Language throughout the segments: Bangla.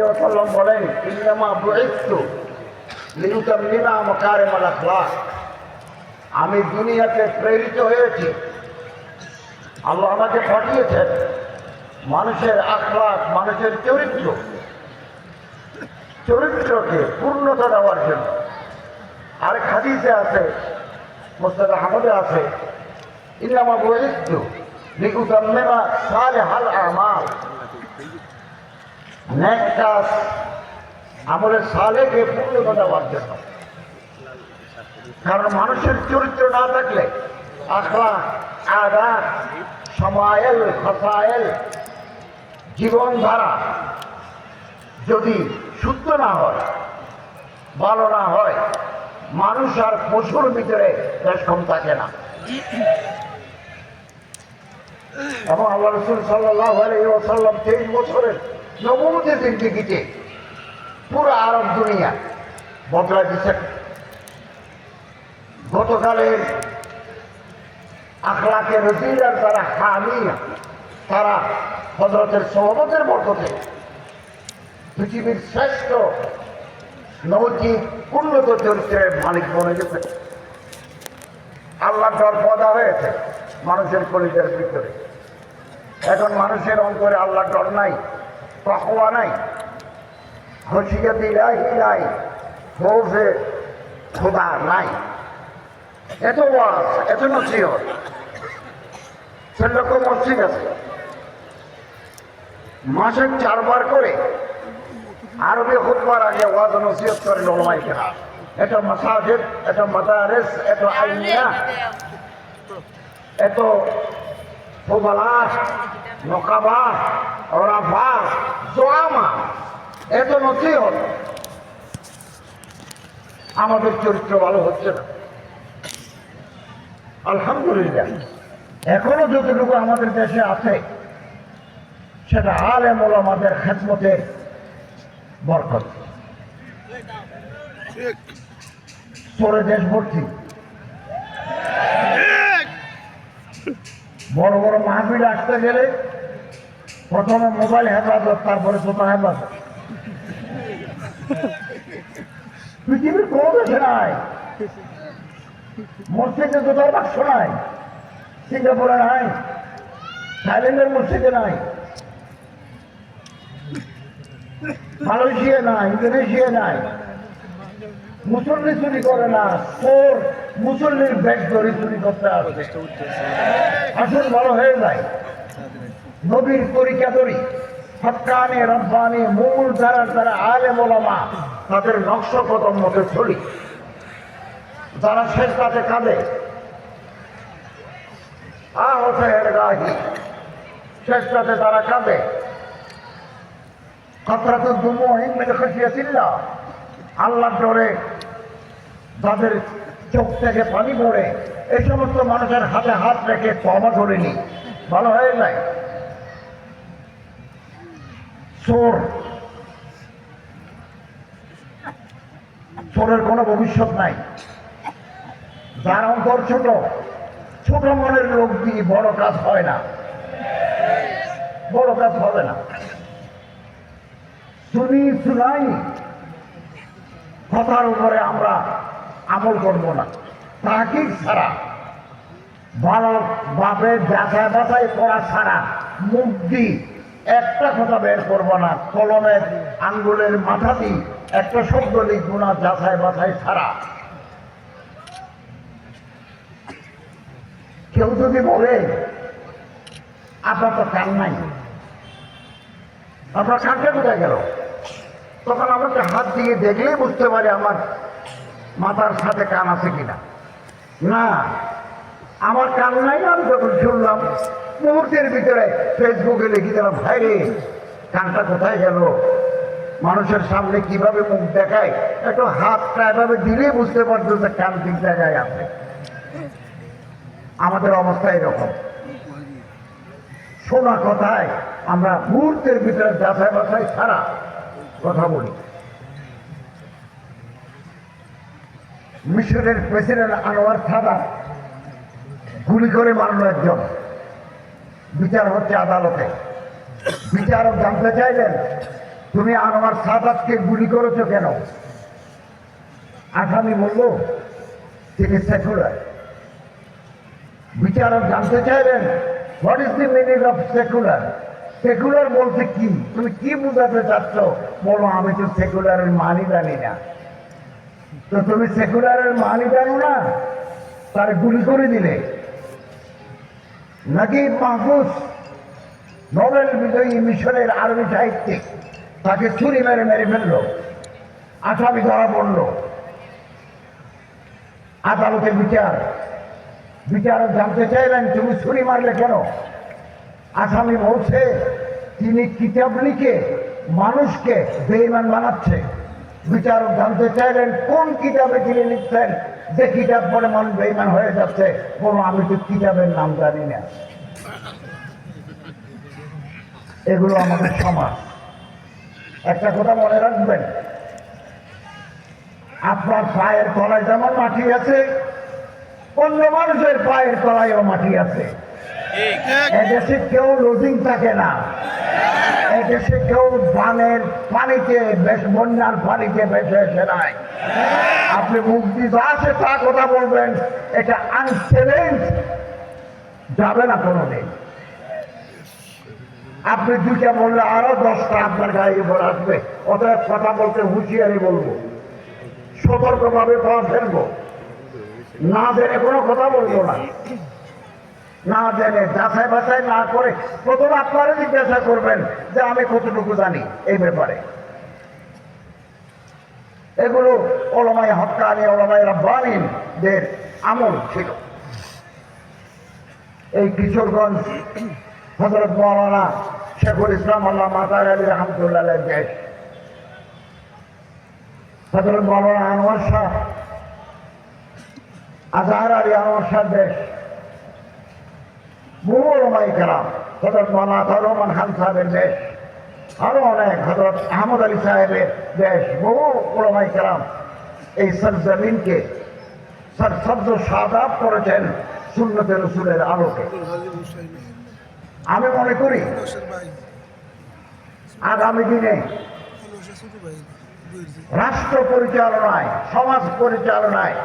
আলাইহি ওয়াসাল্লাম বলেন, ইন্নামা বুইসতু লিউতাম্মিমা মাকারিমাল আখলাক। আমি দুনিয়াতে প্রেরিত হয়েছি, আল্লাহ আমাকে পাঠিয়েছেন মানুষের আখলাক, মানুষের চরিত্রকে পূর্ণতা দেওয়ার জন্য। আরেক হাদিসে আছে, মুসনাদ আহমদে আছে, ইন্নামা বুইসতু লিউতাম্মিমা সালিহাল আমাল। নেক কাজ, আমলের সালেহকে পূর্ণতা দেওয়ার জন্য। কারণ মানুষের চরিত্র না থাকলে, আখলাক, আদাত, সমায়েল, ফাসায়েল, জীবনধারা যদি শুদ্ধ না হয়, ভালো না হয়, মানুষ আর পশুর ভিতরে রেশম থাকে না। এবং আল্লাহ রাসূল সাল্লাল্লাহু আলাইহি ওয়াসাল্লাম 23 বছরের নবুয়তের জিন্দেগিতে পুরো আরব দুনিয়া বদলা দিচ্ছেন। গতকালের আখলাকের রসিলার তারা হামিয়া, তারা হযরতের সহবতের বরকতে পৃথিবীর শ্রেষ্ঠ নৈতিক উন্নত চরিত্রের মালিক বনে গেছে। আল্লাহ ডর পয়দা হয়েছে মানুষের কলিজার ভিতরে। এখন মানুষের অন্তরে আল্লাহ ডর নাই, তাকওয়া নাই, খশিয়াত ইলাহি নাই, খৌফে খোদা নাই। এত ওয়াজ, এত নসিহত, সেরকম মসজিদ আছে মাসে 4 বার করে আরবি খুতবার আগে ওয়াজ নসিহত করেন উলামায়ে কেরাম। এটা মাসাজিদ, এটা মাদারিস, এটা আইনিয়া, এত ফুবালা, নকাবা, ওরাফা, জোয়ামা, এত নসিহত। আমাদের চরিত্র ভালো হচ্ছে না। আলহামদুলিল্লাহ, এখনো যতটুকু আমাদের দেশে আছে সেটা আলেম ওলামাদের খেদমতের বরকত। চোরে দেশ ভর্তি, বড় বড় মাহফিল আসতে গেলে প্রথমে মোবাইল হেফাজত, তারপরে জুতা হেফাজত। পৃথিবীর কোন দেশে নাই মসজিদে জুতার বাক্স নাই, সিঙ্গাপুরে নাই, থাইল্যান্ডের মসজিদে নাই, মালয়েশিয়া নাই, ইন্দোনেশিয়া নাই। মুসল্লি চুরি করে না, চোর মুসল্লির ব্যাগ ধরে চুরি করতে আসে। আসল ভালো হয়ে যায়, নবীর তরিকা ধরি, হক্কানি রব্বানি মূল ধারার যারা আলেম ওলামা, তাদের নকশ কদম মতে চলি। যারা শেষ রাতে কাঁদে, আহতের গাহি, শেষ রাতে তারা কাঁদে। কাতরাতুদ দুমুই মিন খাশিয়াতিল্লাহ, আল্লাহর ডরে যাদের চোখ থেকে পানি পড়ে, এই সমস্ত মানুষের হাতে হাত রেখে তওবা করে নি, ভালো হয়ে যায়। চোর, চোরের কোনো ভবিষ্যৎ নাই। যার অন্তর ছোট, ছোট মনের লোক দিয়ে বড় কাজ হয় না, বড় কাজ হবে না। শুনাই কথার উপরে আমরা আমল করব না, তাহকিক ছাড়া, ভালোভাবে যাচাই বাছাই করা ছাড়া মুখ দিয়ে একটা কথা বের করবো না। কলমের আঙ্গুলের মাথা দিয়ে একটা শব্দ লিখবো না যাচাই বাছাই ছাড়া। কেউ যদি বলে আপনার তো কান নাই, আপনার কানটা কোথায় গেল, তখন আমাকে হাত দিয়ে দেখলেই বুঝতে পারি আমার মাথার সাথে কান আছে কিনা। না, আমার কান নাই। আমি যখন শুনলাম মুহূর্তের ভিতরে ফেসবুকে লিখে দিলাম, ভাই রে কানটা কোথায় গেল। মানুষের সামনে কিভাবে মুখ দেখায়, একটু হাতটা এভাবে দিলেই বুঝতে পারতো যে কান ঠিক জায়গায় আছে। আমাদের অবস্থা এরকম। শোনা কথায় আমরা মুহূর্তের ভিতরে যাচাই বাছাই ছাড়া কথা বলি। মিশরের প্রেসিডেন্ট আনোয়ার সাদাত গুলি করে মারল একজন। বিচার হচ্ছে আদালতে। বিচারক জানতে চাইলেন তুমি আনোয়ার সাদাতকে গুলি করেছো কেন? আসামি বলল তিনি সেকুলার। বিচারক জানতে চাইলেন what is the meaning of secular? Secular বলতে কি? তুমি কি বুঝাতে চাচ্ছ? বলো আমি তো সেকুলারের মানই জানি না। তো তুমি সেকুলারের মানই জানো না, তার গুলি করে দিলে। নাকিব মাহফুজ নোবেল বিজয়ী মিশরের আরবি সাহিত্যিক, তাকে ছুরি মেরে মেরে ফেলল, আসামি ধরা পড়ল। আদালতে বিচারক জানতে চাইলেন তুমি ছুরি মারলে কেন? আসামি বলছে তিনি কিতাব লিখে মানুষকে বেঈমান বানাচ্ছে। বিচারক জানতে চাইলেন কোন কিতাবে তিনি লিখছেন যে কিতাব পড়ে মানুষ বেঈমান হয়ে যাচ্ছে? বলো আমি তো কিতাবের নাম জানি না। এগুলো আমাদের সমাজ। একটা কথা মনে রাখবেন, আপনার পায়ের তলায় যেমন মাটি আছে, অন্য মানুষের পায়ের তলায়ও মাটি আছে। এদেশে কেউ লজিং থাকে না, এদেশে কেউ বানের পানিতে বন্যার পানিতে ভেসে এসে নাই। আপনি মুখ দিয়ে যা আছে তা কথা বলবেন, এটা আনচ্যালেঞ্জ যাবে না কোনোদিন। আপনি দুইটা বললে আরো 10টা আপনার গায়ে উপর আসবে। অতএব কথা বলতে হুঁশিয়ারি বলবো, সতর্কভাবে কথা ফেলবো, না জেনে কোনো কথা বলবো না। না জেনে যাচাই বাছাই না করে প্রথম আপনারা জিজ্ঞাসা করবেন যে আমি কতটুকু জানি এই ব্যাপারে। এগুলো ওলামায়ে হক্কানি, ওলামায়ে রাব্বানীদের আমল ছিল। এই কিশোরগঞ্জ হযরত মাওলানা শেখুল ইসলাম আল্লামা তাআর আলী রহমতুল্লাহ আলাইহির দেশ, হযরত মাওলানা আনোয়ার শাহ আজহার আলী আনোয়ার শাহ দেশ, বহু ওলামায়ে কেরাম, হযরত মাওলানা তাওর রহমান খান সাহেবের দেশ, আরো অনেক, হযরত আহমদ আলী সাহেবের দেশ, বহু ওলামায়ে কেরাম এই সরজমিনকে সরসব্জ শাদাব করেছেন সুন্নতে রাসূলের আলোকে। আমি মনে করি আগামী দিনে রাষ্ট্র পরিচালনায়, সমাজ পরিচালনায়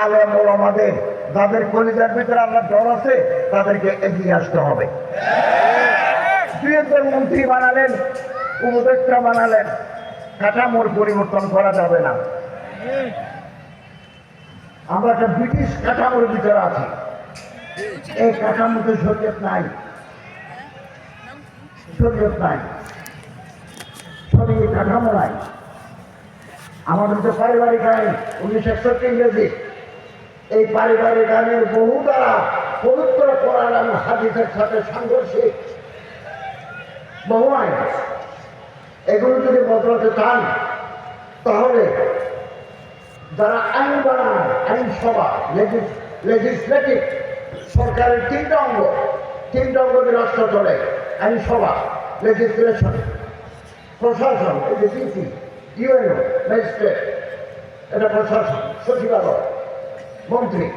আলেম ওলামাদের যাদের কলিজার ভিতরে আল্লাহ ডর আছে তাদেরকে এগিয়ে আসতে হবে। দুই একজন মন্ত্রী বানালেন, উপদেষ্টা বানালেন, কাঠামোর পরিবর্তন করা যাবে না। আমরা একটা ব্রিটিশ কাঠামোর ভিতরে আছি। এই কাঠামোতে শরীয়ত নাই, শরীয়ত নাই, শরীয়ত কাঠামো নাই। আমাদের তো পারিবারিক আইন 1961 ইংরেজি, এই পারিবারিক আইনের বহু দ্বারা পবিত্র কোরআন এবং হাদিসের সাথে সাংঘর্ষিক বহু আইন। এগুলো যদি বদলাতে চান তাহলে যারা আইন বানায়, আইনসভা, লেজিসলেটিভ, সরকারের তিনটা অঙ্গ দিয়ে রাষ্ট্র চলে, আইনসভা, লেজিসলেশন, প্রশাসন, এই যে ডিসি, ইউএনও, ম্যাজিস্ট্রেট, এটা প্রশাসন, সচিবালয়, মন্ত্রী,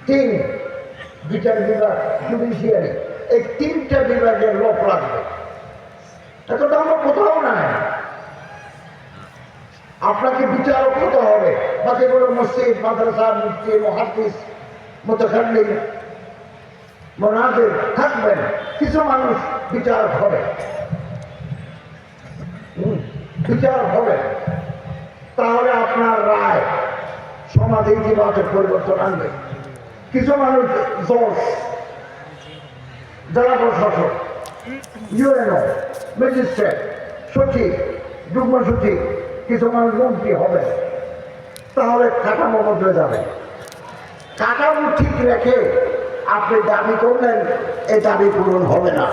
তিন বিচার বিভাগ, জুডিশিয়ারি, এই তিনটা বিভাগের লোক লাগবে। এটা তো আমরা কোথাও নাই। আপনাকে বিচারক হতে হবে, বাকিগুলো মসজিদ, মাদ্রাসা, মুফতি, মুহাদ্দিস, মুতাকাল্লিম, মুনাজির থাকবেন। কিছু মানুষ বিচারক হবে, বিচারক হবে, তাহলে আপনার রায় সমাজে ইতিবাচক পরিবর্তন আনবে। কিছু মানুষ জজ, জেলা প্রশাসক, ইউএনও, ম্যাজিস্ট্রেট, সচিব, যুগ্ম সচিব, কিছু মানুষ মন্ত্রী হবে, তাহলে কাঠামো বদলে যাবে। কাঠামো ঠিক রেখে আপনি দাবি করলেন, এই দাবি পূরণ হবে না।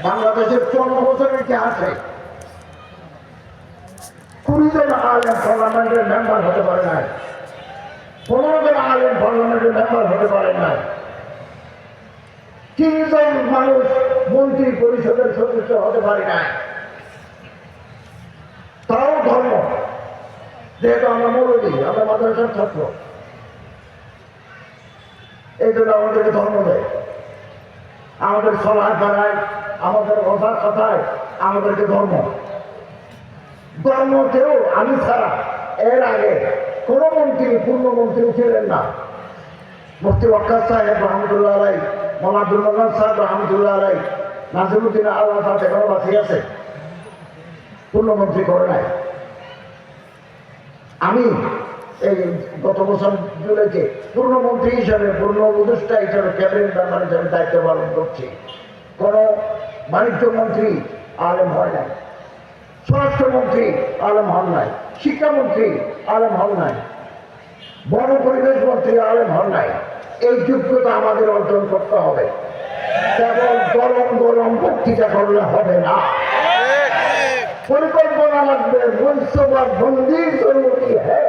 বাংলাদেশের 14 বছরের ইতিহাসে 20 জন আলেম পার্লামেন্টের মেম্বার হতে পারে নাই, 15 জন আলেম পার্লামেন্টের মেম্বার হতে পারেন নাই, 3 জন মানুষ মন্ত্রী পরিষদের সদস্য হতে পারে নাই। তাও ধর্ম, যেহেতু আমরা মৌলবী, আমরা মাদ্রাসার ছাত্র, এই জন্য আমাদেরকে ধর্ম দেয়। আমাদের সলায় ফেরায়, আমাদের কথায় আমাদেরকে ধর্মতেও আমি ছাড়া এর আগে কোন মন্ত্রী পূর্ণমন্ত্রী ছিলেন না। মুফতি ওয়াক্কাস সাহেব রহমতুল্লাহ আলাই, মৌলানা আব্দুল মান্নান সাহেব রহমতুল্লাহ আলাই, নাজিমুদ্দিন আল্লাহ তার এখনো বাঁচি আছে, পূর্ণমন্ত্রী করে নাই। আমি এই গত বছর জুলাইতে পূর্ণমন্ত্রী হিসাবে, পূর্ণ উপদেষ্টা হিসাবে, ক্যাবিনেট মেম্বার হিসাবে দায়িত্ব পালন করছি। কোন বাণিজ্য মন্ত্রী আলেম হয় নাই, স্বরাষ্ট্রমন্ত্রী আলেম হন নাই, শিক্ষামন্ত্রী আলেম হন নাই, বন পরিবেশ মন্ত্রী আলেম হন নাই। এই যোগ্যতা আমাদের অর্জন করতে হবে। কেবল গরম গরম বক্তৃতা করলে হবে না, পরিকল্পনা লাগবে। মনসুবার বন্দি জরুরি হ্যাঁ।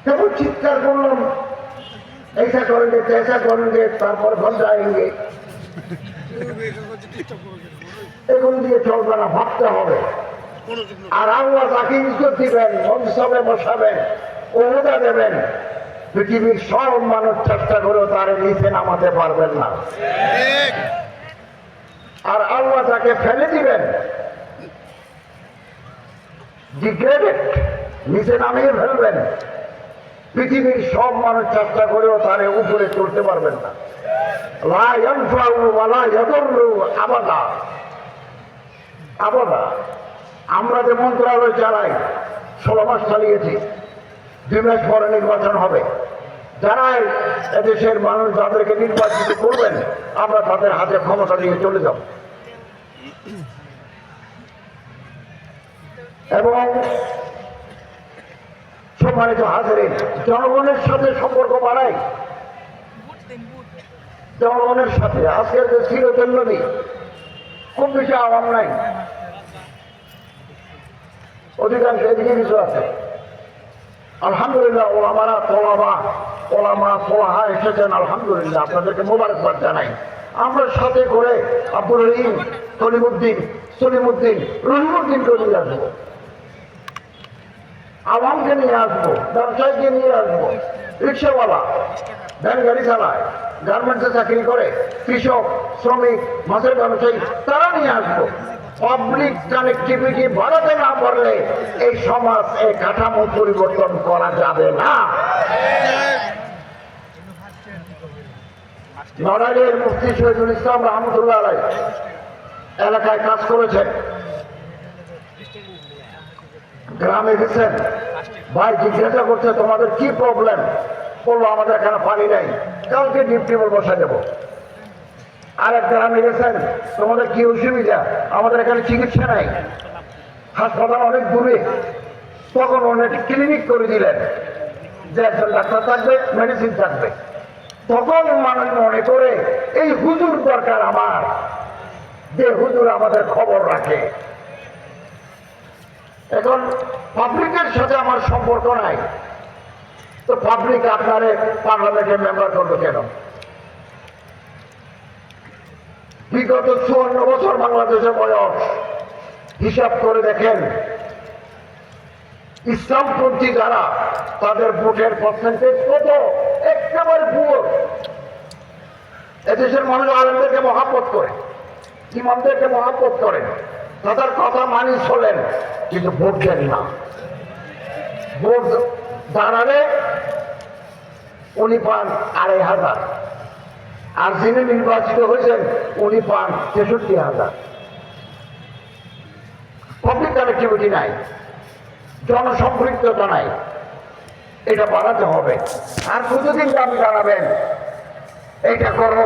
কেবল চিৎকার করলাম ऐसा करेंगे तैसा करेंगे, তারপর বন যাएंगे, এগুলো দিয়ে চলবে না, ভাবতে হবে। আর আল্লাহ তাকে ইজ্জত দিবেন, মনসবে বসাবেন, ওহদা দেবেন। পৃথিবীর সব মানুষ চেষ্টা করেও তার নিচে নামাতে পারবেন না। আর আল্লাহ তাকে ফেলে দিবেন, ডিগ্রেডেড, নিচে নামিয়ে ফেলবেন। পৃথিবীর সব মানুষ চেষ্টা করেও তার উপরে তুলতে পারবেন না। লা ইয়ানফাউ ওয়া লা ইয়াদুররু আবাদা আবাদা। আমরা যে মন্ত্রণালয় চালাই 16 মাস চালিয়েছি, 2 মাস পরে নির্বাচন হবে। যারা এদেশের মানুষ যাদেরকে নির্বাচিত করবেন, আমরা তাদের হাতে ক্ষমতা দিয়ে চলে যাব। এবং সম্মানিত হাজিরিন, জনগণের সাথে সম্পর্ক বাড়াই, জনগণের সাথে। আজকের যে সিরতের নবী, খুব বেশি আওয়াম নাই, অধিকাংশ এদিকে কিছু আছে। আলহামদুলিল্লাহ ওলামা তোলাহা এসেছেন, আলহামদুলিল্লাহ, আপনাদেরকে মোবারকবাদ জানাই। আমরা সাথে করে আব্দুল রহিম, সলিমুদ্দিন, রহিমুদ্দিনকে নিয়ে আসবো, আওয়ামকে নিয়ে আসবো, ব্যবসায়ীকে নিয়ে আসবো, রিক্সাওয়ালা, ভ্যান গাড়ি চালায়, গার্মেন্টসে চাকরি করে, কৃষক, শ্রমিক, মাছের ব্যবসায়ী, তারা নিয়ে আসবো। পাবলিক কানেক্টিভিটি বাড়াতে না পারলে এই সমাজ, এই কাঠামো পরিবর্তন করা যাবে না। নড়াইলের মুফতি শহীদুল ইসলাম রহমতুল্লাহ আলাই এলাকায় কাজ করেছেন, গ্রামে গেছেন, ভাই জিজ্ঞাসা করছে তোমাদের কি প্রবলেম, বললো আমাদের এখানে পানি নাই, কালকে ডিপ টিউবওয়েল বসাই দেবো। আরেক গ্রামে গেছেন, তোমাদের কি অসুবিধা, আমাদের এখানে চিকিৎসা নাই, হাসপাতাল অনেক দূরে। তখন অনেক ক্লিনিক করে দিলেন যে একজন ডাক্তার থাকবে, মেডিসিন থাকবে। তখন মানুষ মনে করে এই হুজুর দরকার আমার, যে হুজুর আমাদের খবর রাখে। এখন পাবলিকের সাথে আমার সম্পর্ক নাই, তো পাবলিক আপনারে পার্লামেন্টের মেম্বার করবে কেন? বিগত 54 বছর বাংলাদেশের বয়স, হিসাব করে দেখেন ইসলামপন্থী যারা, তাদের ভোটের পার্সেন্টেজ কত? একেবারে পুরো। এদেশের মানুষ আলেমদেরকে মহাব্বত করে, ইমামদেরকে মহাব্বত করেন, তাদের কথা মানি চলেন, কিন্তু ভোট দেন না। ভোট দাঁড়ালে উনি পান 2500, আর যিনি নির্বাচিত হয়েছেন উনি পান 63,000। পাবলিক কানেক্টিভিটি নাই, জনসম্পৃক্ততা নাই, এটা বাড়াতে হবে। আর কতদিন দাবি জানাবেন এটা করো,